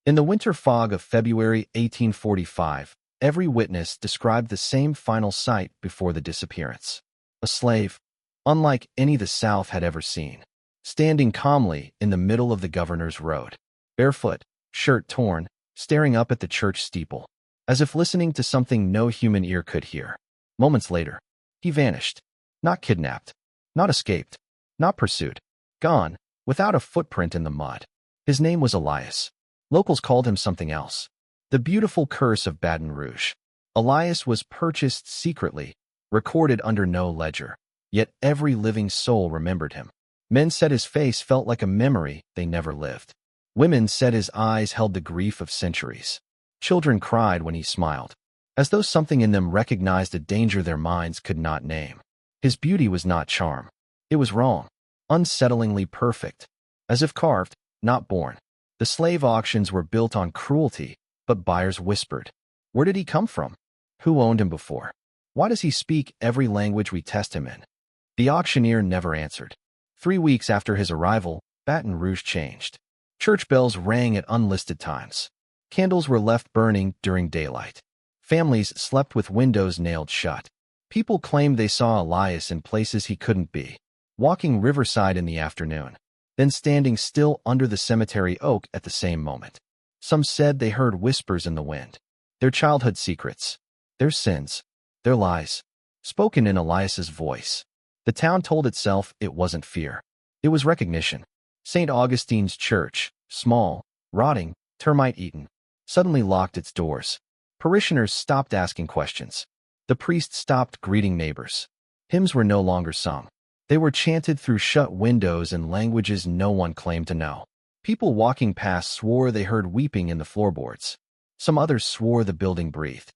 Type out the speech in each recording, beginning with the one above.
In the winter fog of February 1845, every witness described the same final sight before the disappearance. A slave, unlike any the South had ever seen, standing calmly in the middle of the governor's road, barefoot, shirt torn, staring up at the church steeple, as if listening to something no human ear could hear. Moments later, he vanished. Not kidnapped, not escaped, not pursued. Gone, without a footprint in the mud. His name was Elias. Locals called him something else. The beautiful curse of Baton Rouge. Elias was purchased secretly, recorded under no ledger. Yet every living soul remembered him. Men said his face felt like a memory they never lived. Women said his eyes held the grief of centuries. Children cried when he smiled, as though something in them recognized a danger their minds could not name. His beauty was not charm. It was wrong, unsettlingly perfect, as if carved, not born. The slave auctions were built on cruelty, but buyers whispered, "Where did he come from? Who owned him before? Why does he speak every language we test him in?" The auctioneer never answered. 3 weeks after his arrival, Baton Rouge changed. Church bells rang at unlisted times. Candles were left burning during daylight. Families slept with windows nailed shut. People claimed they saw Elias in places he couldn't be, walking riverside in the afternoon, then standing still under the cemetery oak at the same moment. Some said they heard whispers in the wind, their childhood secrets, their sins, their lies, spoken in Elias's voice. The town told itself it wasn't fear. It was recognition. St. Augustine's Church, small, rotting, termite-eaten, suddenly locked its doors. Parishioners stopped asking questions. The priest stopped greeting neighbors. Hymns were no longer sung. They were chanted through shut windows in languages no one claimed to know. People walking past swore they heard weeping in the floorboards. Some others swore the building breathed.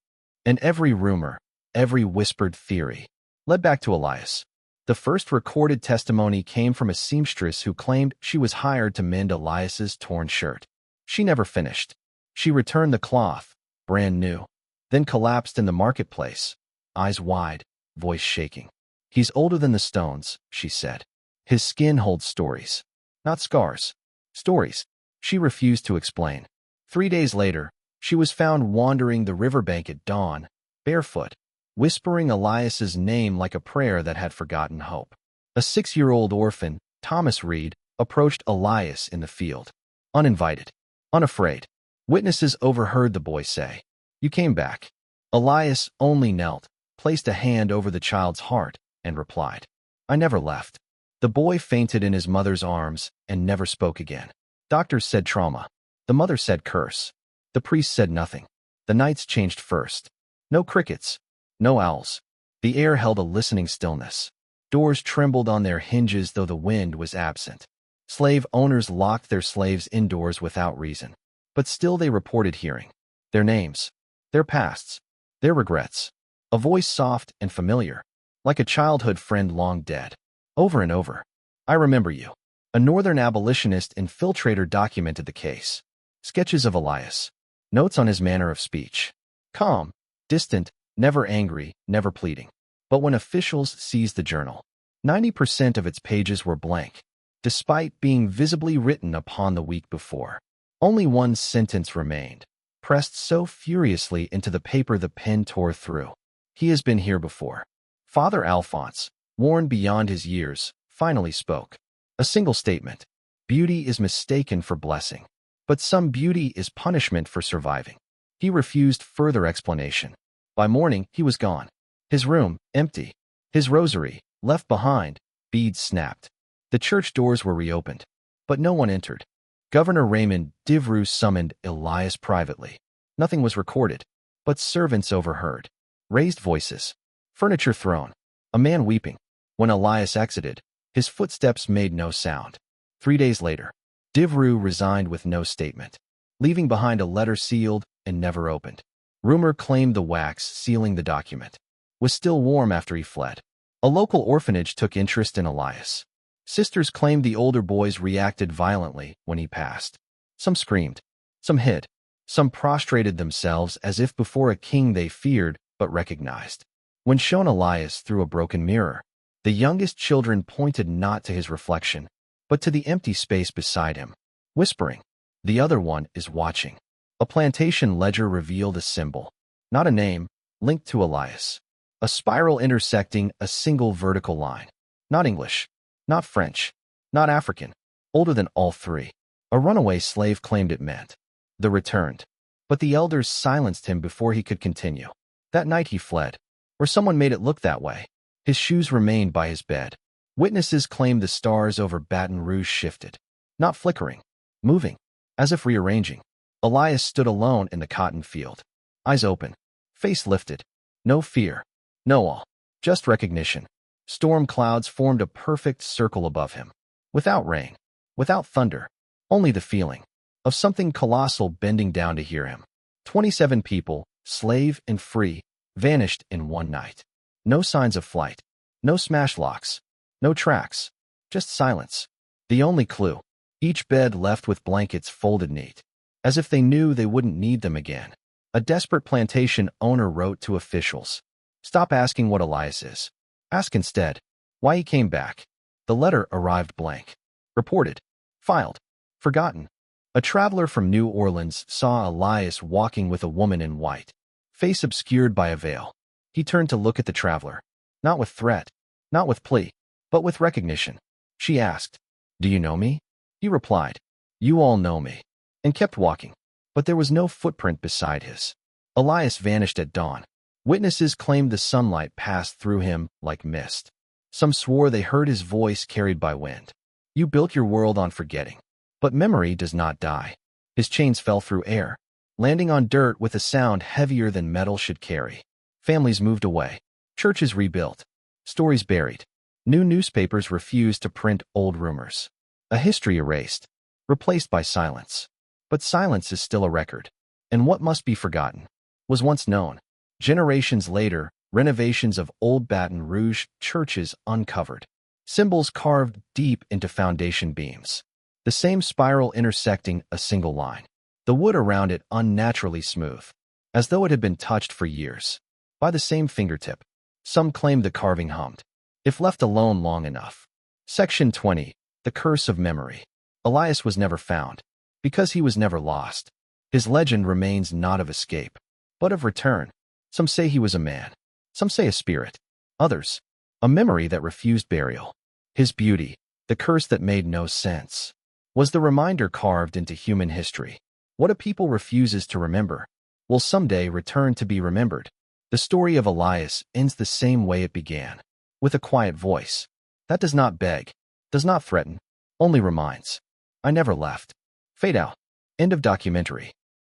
And every rumor, every whispered theory, led back to Elias. The first recorded testimony came from a seamstress who claimed she was hired to mend Elias's torn shirt. She never finished. She returned the cloth, brand new, then collapsed in the marketplace, eyes wide, voice shaking. "He's older than the stones," she said. "His skin holds stories. Not scars. Stories." She refused to explain. 3 days later, she was found wandering the riverbank at dawn, barefoot, whispering Elias's name like a prayer that had forgotten hope. A 6-year-old orphan, Thomas Reed, approached Elias in the field. Uninvited. Unafraid. Witnesses overheard the boy say, "You came back." Elias only knelt, placed a hand over the child's heart, and replied, "I never left." The boy fainted in his mother's arms and never spoke again. Doctors said trauma. The mother said curse. The priest said nothing. The nights changed first. No crickets. No owls. The air held a listening stillness. Doors trembled on their hinges though the wind was absent. Slave owners locked their slaves indoors without reason. But still they reported hearing. Their names. Their pasts. Their regrets. A voice soft and familiar, like a childhood friend long dead. Over and over. "I remember you." A northern abolitionist infiltrator documented the case. Sketches of Elias. Notes on his manner of speech. Calm, distant, never angry, never pleading. But when officials seized the journal, 90% of its pages were blank, despite being visibly written upon the week before. Only one sentence remained, pressed so furiously into the paper the pen tore through. "He has been here before." Father Alphonse, worn beyond his years, finally spoke. A single statement. Beauty is mistaken for blessing, but some beauty is punishment for surviving. He refused further explanation. By morning, he was gone. His room, empty. His rosary, left behind, beads snapped. The church doors were reopened, but no one entered. Governor Raymond Devereux summoned Elias privately. Nothing was recorded, but servants overheard. Raised voices. Furniture thrown. A man weeping. When Elias exited, his footsteps made no sound. 3 days later, Devereux resigned with no statement, leaving behind a letter sealed and never opened. Rumor claimed the wax sealing the document was still warm after he fled. A local orphanage took interest in Elias. Sisters claimed the older boys reacted violently when he passed. Some screamed, some hid, some prostrated themselves as if before a king they feared but recognized. When shown Elias through a broken mirror, the youngest children pointed not to his reflection, but to the empty space beside him, whispering, The other one is watching. A plantation ledger revealed a symbol, not a name, linked to Elias. A spiral intersecting a single vertical line. Not English, not French, not African, older than all three. A runaway slave claimed it meant the returned. But the elders silenced him before he could continue. That night he fled, or someone made it look that way. His shoes remained by his bed. Witnesses claimed the stars over Baton Rouge shifted, not flickering, moving, as if rearranging. Elias stood alone in the cotton field, eyes open, face lifted. No fear, no awe, just recognition. Storm clouds formed a perfect circle above him. Without rain, without thunder, only the feeling of something colossal bending down to hear him. 27 people, slave and free, vanished in one night. No signs of flight, no smash locks, no tracks, just silence. The only clue, each bed left with blankets folded neat, as if they knew they wouldn't need them again. A desperate plantation owner wrote to officials, "Stop asking what Elias is. Ask instead why he came back." The letter arrived blank. Reported, filed, forgotten. A traveler from New Orleans saw Elias walking with a woman in white, face obscured by a veil. He turned to look at the traveler, not with threat, not with plea, but with recognition. She asked, "Do you know me?" He replied, "You all know me," and kept walking. But there was no footprint beside his. Elias vanished at dawn. Witnesses claimed the sunlight passed through him like mist. Some swore they heard his voice carried by wind. You built your world on forgetting. But memory does not die. His chains fell through air, landing on dirt with a sound heavier than metal should carry. Families moved away. Churches rebuilt. Stories buried. New newspapers refused to print old rumors. A history erased, replaced by silence. But silence is still a record. And what must be forgotten was once known. Generations later, renovations of old Baton Rouge churches uncovered. Symbols carved deep into foundation beams. The same spiral intersecting a single line. The wood around it unnaturally smooth, as though it had been touched for years. By the same fingertip. Some claim the carving hummed, if left alone long enough. Section 20. The Curse of Memory. Elias was never found, because he was never lost. His legend remains not of escape, but of return. Some say he was a man. Some say a spirit. Others, a memory that refused burial. His beauty, the curse that made no sense, was the reminder carved into human history. What a people refuses to remember will someday return to be remembered. The story of Elias ends the same way it began, with a quiet voice that does not beg, does not threaten, only reminds. I never left. Fade out. End of documentary.